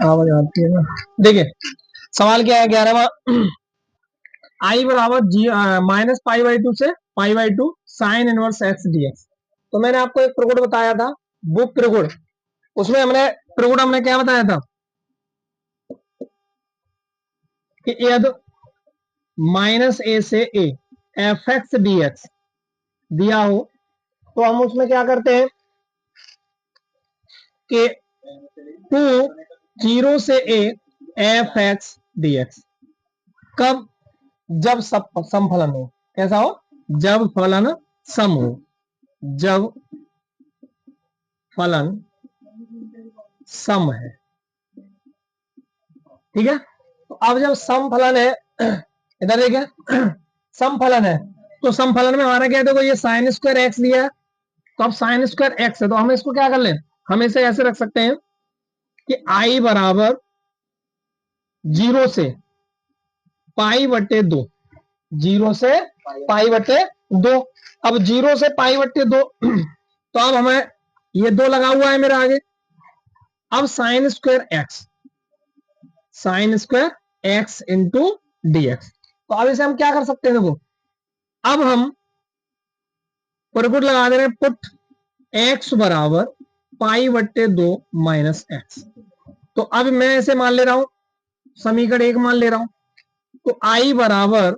आवाज आती है ना। देखिए सवाल क्या है 11वां। आई बराबर जी माइनस पाई बाई टू से pi by two sine inverse x dx. तो मैंने आपको एक प्रगुण बताया था, वो प्रगुण, उसमें हमने क्या बताया था कि यदि माइनस ए से A F x D x दिया हो तो हम उसमें क्या करते हैं कि टू जीरो से A F x D x. कब? जब सब समफलन हो। कैसा हो? जब फलन सम हो। जब फलन सम है, ठीक है। तो अब जब सम फलन है, इधर देखिए सम फलन है, तो सम फलन में हमारा क्या है, देखो ये साइन स्क्वायर एक्स दिया है, तो अब साइन स्क्वायर एक्स है तो हम इसको क्या कर लें, हम इसे ऐसे रख सकते हैं कि आई बराबर जीरो से पाई बटे दो, जीरो से पाई बटे दो। अब जीरो से पाई बटे दो तो अब हमें ये दो लगा हुआ है मेरा आगे। अब sine square x, sine square x into dx. तो अब इसे हम क्या कर सकते हैं, देखो अब हम पुट लगा दे रहे हैं, पुट एक्स बराबर पाई बट्टे दो माइनस एक्स। तो अब मैं इसे मान ले रहा हूं, समीकरण एक मान ले रहा हूं, तो आई बराबर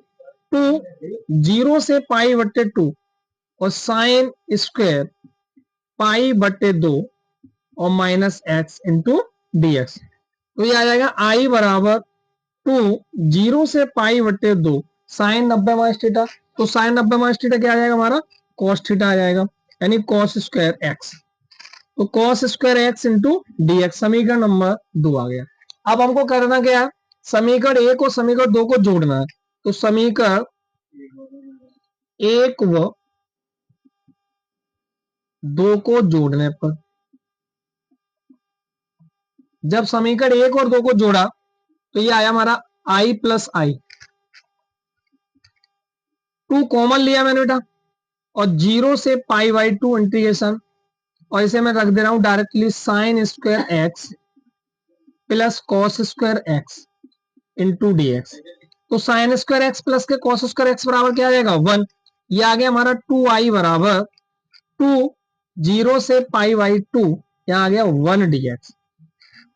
टू जीरो से पाई बट्टे टू और साइन स्क्वायर पाई बट्टे दो और माइनस एक्स इंटू डीएक्स। तो ये आ जाएगा आई बराबर टू जीरो से पाई बट्टे दो साइन 90 माइनस थीटा। तो साइन 90 माइनस थीटा क्या आ जाएगा हमारा, कॉस थीटा आ जाएगा, यानी कॉस स्क्वायर एक्स। तो cos square x into dx, समीकरण नंबर 2 आ गया। अब हमको करना क्या है, समीकरण एक और समीकरण दो को जोड़ना है। तो समीकरण एक व दो को जोड़ने पर, जब समीकरण एक और दो को जोड़ा तो ये आया हमारा आई प्लस आई, टू कॉमन लिया मैंने बेटा, और जीरो से पाई बाई टू इंटीग्रेशन, और इसे मैं रख दे रहा हूं directly sine square x plus cos square x into dx. तो साइन स्क्वायर एक्स प्लस के कॉस स्क्वायर एक्स बराबर क्या आ जाएगा, 1। ये आ गया हमारा टू आई बराबर टू जीरो से पाई बाई टू, यहाँ आ गया 1 डीएक्स।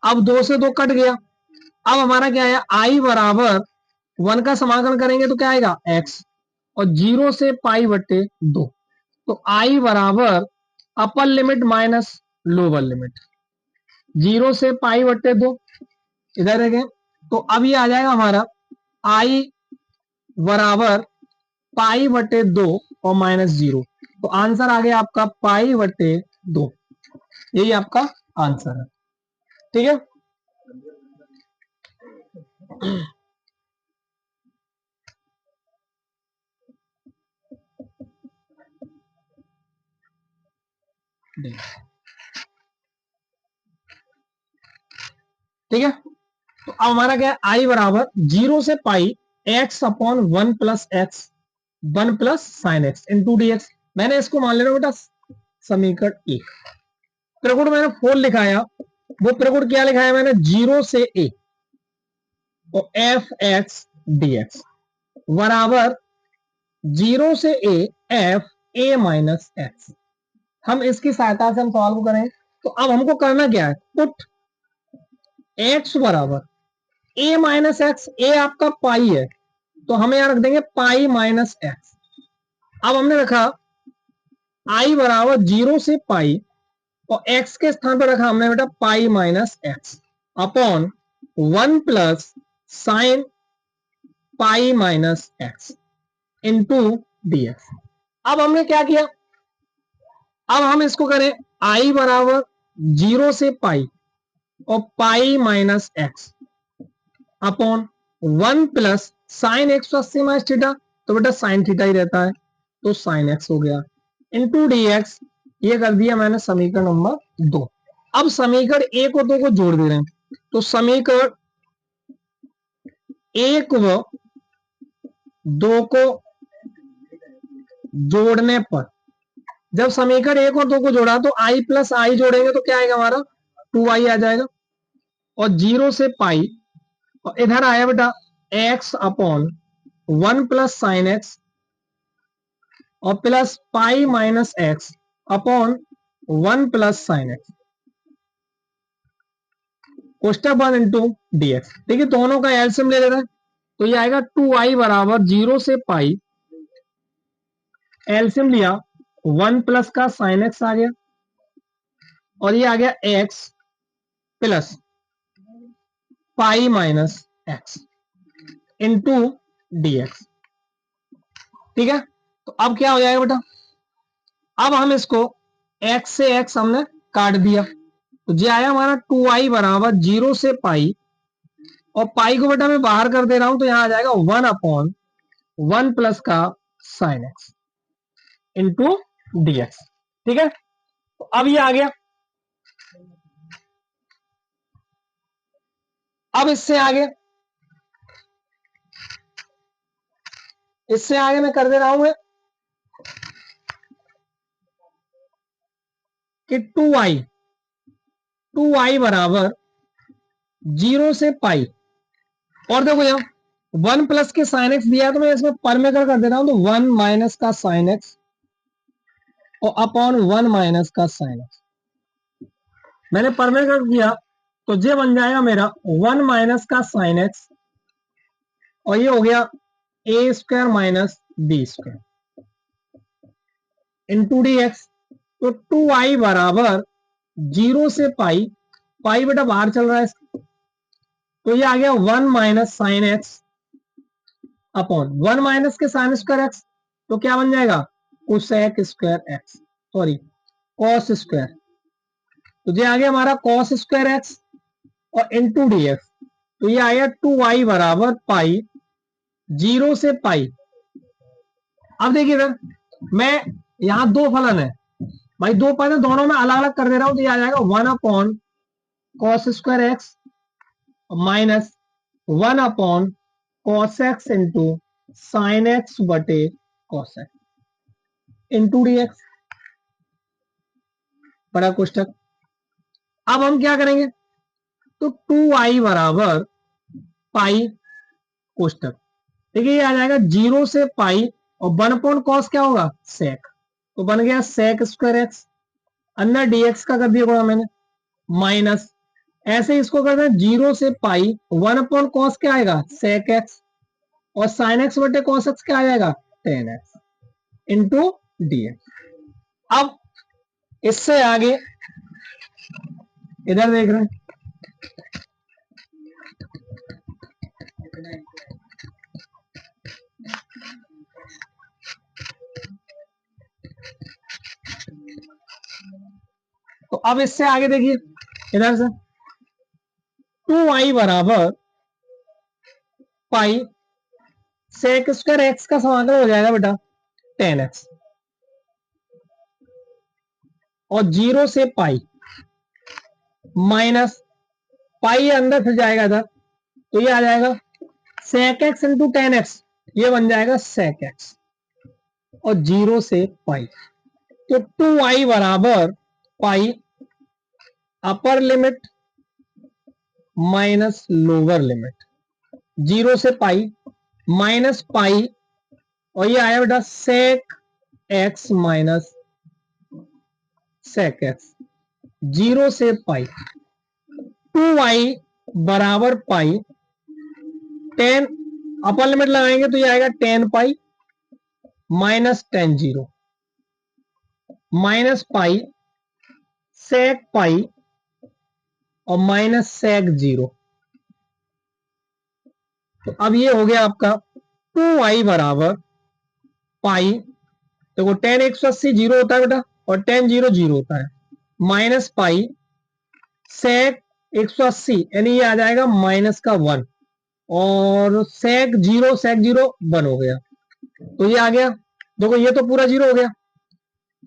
अब दो से दो कट गया, अब हमारा क्या है, आई बराबर 1 का समाकलन करेंगे तो क्या आएगा एक्स, और जीरो से पाई बटे दो। तो आई बराबर अपर limit minus lower limit, zero से पाई बटे दो, इधर देखें तो अब ये आ जाएगा हमारा आई बराबर पाई बटे दो और माइनस जीरो। तो आंसर आ गया आपका पाई बटे दो, यही आपका आंसर है, ठीक है। ठीक है, तो अब हमारा क्या है, आई बराबर जीरो से pi x upon one plus x, one plus sine x into d x. मैंने इसको मान लेना बेटा समीकरण एक। प्रगुण मैंने फोर लिखाया, वो प्रगुण क्या लिखाया मैंने, जीरो से ए और एफ एक्स डीएक्स बराबर जीरो से A F A minus x. हम इसकी सहायता से हम सवाल को करें, तो अब हमको करना क्या है, पुट एक्स बराबर ए माइनस एक्स, ए आपका पाई है तो हम यहां रख देंगे पाई माइनस एक्स। अब हमने रखा आई बराबर जीरो से पाई और एक्स के स्थान पर रखा हमने बेटा pi minus x upon 1 plus sine pi minus x into dx. अब हमने क्या किया, अब हम इसको करें आई बराबर जीरो से पाई और पाई minus x upon 1 plus sign 180 minus theta, तो बेटा साइन थीटा ही रहता है तो साइन एक्स हो गया इंटू डीएक्स। ये कर दिया मैंने समीकरण नंबर 2। अब समीकरण एक और दो को जोड़ दे रहे हैं, तो समीकरण एक व दो को जोड़ने पर, जब समीकरण एक और दो को जोड़ा तो आई प्लस आई जोड़ेंगे तो क्या आएगा हमारा 2 आई आ जाएगा। और 0 से पाई, और इधर आया बेटा x upon 1 plus sine x और plus pi minus x upon 1 plus sine x कोष्टक 1 इंटू dx। देखिए दोनों का एलसीएम ले लेना है, तो ये आएगा 2i बराबर 0 से पाई, एलसीएम लिया 1 प्लस का साइन एक्स आ गया और ये आ गया x plus pi minus x into dx। ठीक है, तो अब क्या हो जाएगा बेटा, अब हम इसको x से x हमने काट दिया, तो ये आया हमारा 2i बराबर 0 से पाई, और पाई को बेटा मैं बाहर कर दे रहा हूं, तो यहां आ जाएगा 1 अपॉन 1 प्लस का साइन एक्स इंटू dx। ठीक है, तो अब ये आ गया। अब इससे आगे मैं कर दे रहा हूं कि 2i बराबर 0 से पाई, और देखो यहां 1 प्लस के साइन एक्स दिया है, तो मैं इसमें पर में कर दे रहा हूं, तो 1 माइनस का साइन एक्स और अपॉन 1 माइनस का साइन एक्स मैंने पर में कर दिया, तो ये बन जाएगा मेरा 1 माइनस का साइन एक्स और ये हो गया a square minus b square into d x. तो 2i बराबर 0 से पाई, पाई बेटा बाहर चल रहा है, तो ये आ गया 1 minus sine x upon 1 minus के साइन स्क्वायर एक्स, तो क्या बन जाएगा cosec square x, sorry cos square, तो ये आ गया हमारा कॉस स्क्वायर एक्स और इंटू डी एक्स। तो ये आया 2i बराबर पाई 0 से पाई। अब देखिए सर, मैं यहां दो फलन है भाई, दो पद है, दोनों में अलग अलग कर दे रहा हूं, तो ये आ जाएगा 1 upon cos square x minus 1 upon cos x into sine x बटे cos x into d x बड़ा कोष्टक। अब हम क्या करेंगे, तो 2i बराबर पाई कोष्टक, देखिए ये आ जाएगा 0 से पाई और 1 अपॉन कॉस क्या होगा सेक, तो बन गया सेक स्क्वायर एक्स, अंदर dx का कर दिया होगा मैंने माइनस, ऐसे इसको करना 0 से पाई 1 अपॉन कॉस क्या आएगा सेक एक्स और साइन एक्स बटे कॉस एक्स क्या आ जाएगा टेन एक्स इंटू dx। अब इससे आगे इधर देख रहे हैं, तो अब इससे आगे देखिए इधर से 2i बराबर पाई सेक स्क्वायर एक्स का समाकलन हो जाएगा बेटा 10x और 0 से पाई माइनस पाई अंदर फिर जाएगा इधर, तो ये आ जाएगा सेक एक्स इंटू 10x, ये बन जाएगा सेक एक्स और 0 से पाई। तो 2i बराबर pi upper limit minus lower limit 0 से पाई माइनस पाई और ये आया बेटा sec x minus sec x 0 से पाई। 2i बराबर पाई 10 अपर लिमिट लगाएंगे तो ये आएगा 10 पाई माइनस 10 0 माइनस पाई सेक पाई और माइनस सेक 0। तो अब ये हो गया आपका 2i बराबर पाई, देखो 10 180 0 होता है बेटा और 10 0 0 होता है, माइनस पाई सेक 180 यानी ये आ जाएगा माइनस का 1 और सेक 0 1 हो गया, तो ये आ गया, देखो ये तो पूरा 0 हो गया।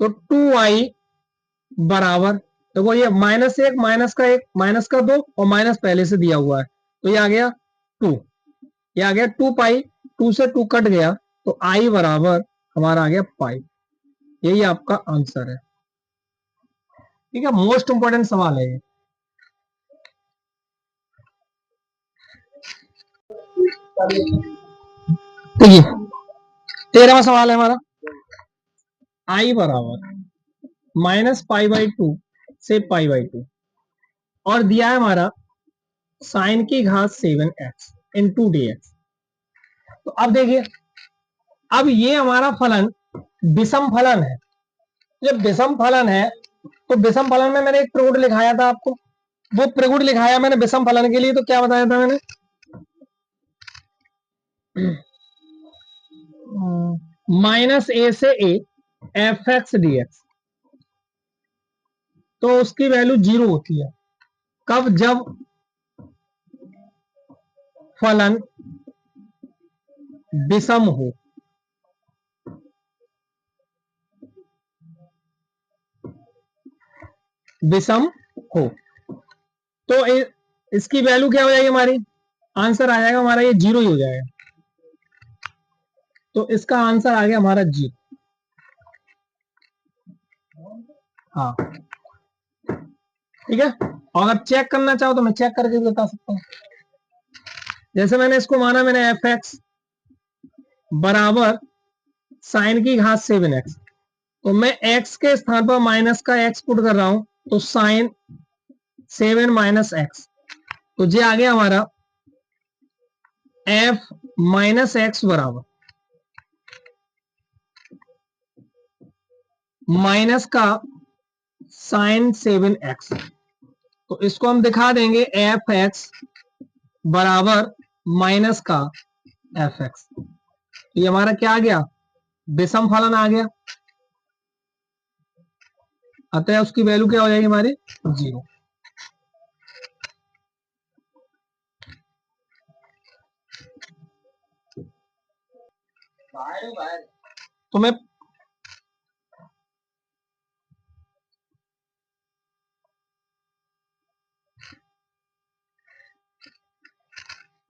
तो 2i बराबर देखो ये माइनस 1 माइनस का 1 माइनस का 2 और माइनस पहले से दिया हुआ है, तो ये आ गया 2, ये आ गया 2 पाई, 2 से 2 कट गया, तो i बराबर हमारा आ गया पाई। यही आपका आंसर है। ठीक है, मोस्ट इंपॉर्टेंट सवाल है ये। देखिए 13वां सवाल है हमारा, आई बराबर -π/2 से π/2 और दिया है हमारा साइन की घात 7x इंटू dx। तो अब देखिए, अब ये हमारा फलन विषम फलन है। जब विषम फलन है तो विषम फलन में मैंने एक प्रगुण लिखाया था आपको, वो प्रगुण लिखाया मैंने विषम फलन के लिए, तो क्या बताया था मैंने, -a से a fx dx, तो उसकी वैल्यू 0 होती है। कब? जब फलन विषम हो। विषम हो तो इसकी वैल्यू क्या हो जाएगी हमारी, आंसर आ जाएगा हमारा ये 0 ही हो जाएगा। तो इसका आंसर आ गया हमारा 0। हाँ ठीक है। और अगर चेक करना चाहो तो मैं चेक करके भी बता सकता हूं। जैसे मैंने इसको माना, मैंने fx बराबर साइन की घात 7x, तो मैं x के स्थान पर माइनस का x पुट कर रहा हूं, तो साइन 7 माइनस x, तो ये आ गया हमारा f माइनस एक्स बराबर माइनस का साइन 7x। तो इसको हम दिखा देंगे fx बराबर माइनस का fx। ये हमारा क्या आ गया, विषम फलन आ गया। अतः उसकी वैल्यू क्या हो जाएगी हमारी, 0। तो मैं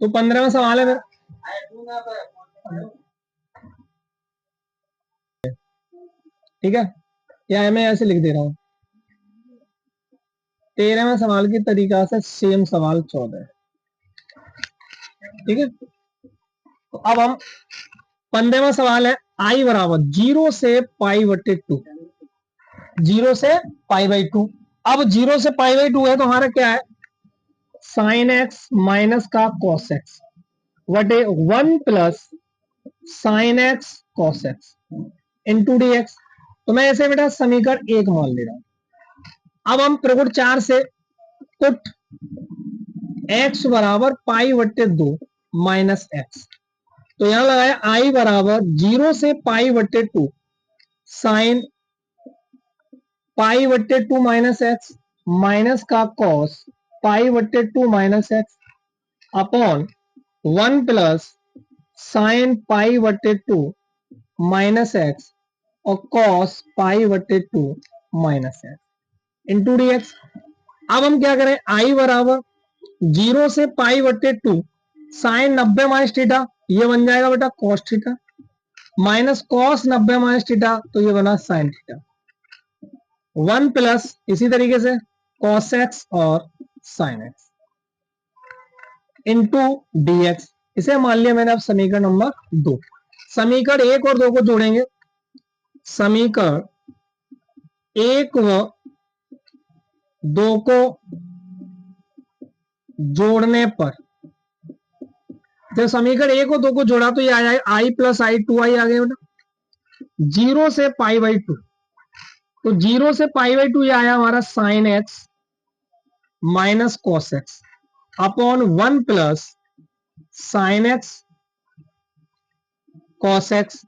तो 15वां सवाल है मेरा, ठीक है, या मैं ऐसे लिख दे रहा हूं। 13वें सवाल की तरीका से सेम सवाल 14 है, ठीक है। तो अब हम 15वां सवाल है, आई बराबर 0 से π/2, 0 से π/2। अब 0 से π/2 है तो हमारा क्या है, साइन एक्स माइनस का कॉस एक्स वटे 1 plus sine x cos x into d x. तो मैं ऐसे बेटा समीकरण 1 मान ले रहा हूं। अब हम प्रगुण 4 से पुट x बराबर π/2 माइनस एक्स, तो यहां लगाया आई बराबर 0 से π/2 साइन π/2 माइनस एक्स माइनस का cos π/2 minus x upon 1 plus sine π/2 minus x और cos π/2 minus x into d x. अब हम क्या करें, आई बराबर 0 से π/2 साइन 90 माइनस थीटा, ये बन जाएगा बेटा cos theta, minus cos 90 minus theta, तो ये बना साइन थीटा। 1 प्लस इसी तरीके से कॉस एक्स और sign x into d x. इसे मान लिया मैंने अब समीकरण नंबर 2। समीकरण 1 और 2 को जोड़ेंगे। समीकरण 1 व 2 को जोड़ने पर, जब समीकरण 1 और 2 को जोड़ा तो ये आ जाएगा आई प्लस आई 2i आ गया बेटा 0 से π/2। तो 0 से π/2 ये आया हमारा sign x minus cos x upon 1 plus sine x cos x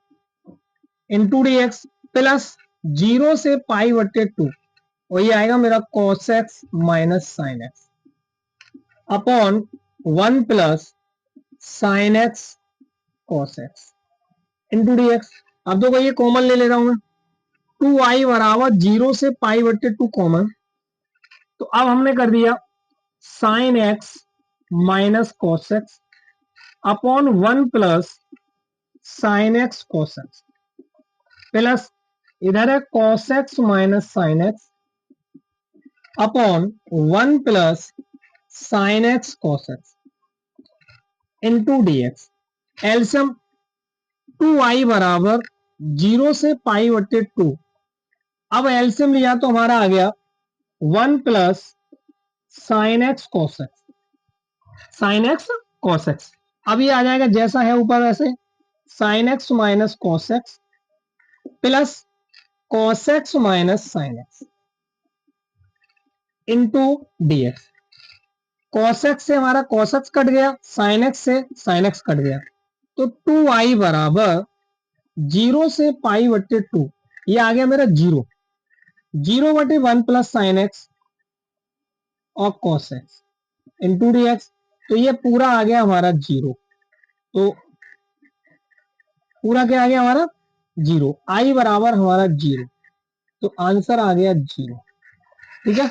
into d x plus 0 से π/2 और ये आएगा मेरा cos x minus sine x upon 1 plus sine x cos x into d x. अब देखो ये कॉमन ले रहा हूं मैं, 2i बराबर 0 से π/2 कॉमन, तो अब हमने कर दिया sine x minus cos x upon 1 plus sine x cos x plus इधर है cos x minus sine x upon 1 plus sine x cos x into d x. एल्सियम 2i बराबर 0 से पाई बट्टे 2। अब एल्सियम लिया तो हमारा आ गया 1 plus sine x cos x, sign x cos x. अब ये आ जाएगा जैसा है ऊपर वैसे, sign x minus cos x plus cos x minus sine x into d x. Cos x से हमारा कॉस एक्स कट गया, साइन एक्स से साइन एक्स कट गया, तो 2i बराबर 0 से पाई बट्टे 2, ये आ गया मेरा 0, 0 बटे 1 प्लस साइन एक्स और cos x into d x. तो ये पूरा आ गया हमारा 0, तो पूरा क्या आ गया हमारा 0, आई बराबर हमारा 0, तो आंसर आ गया 0। ठीक है।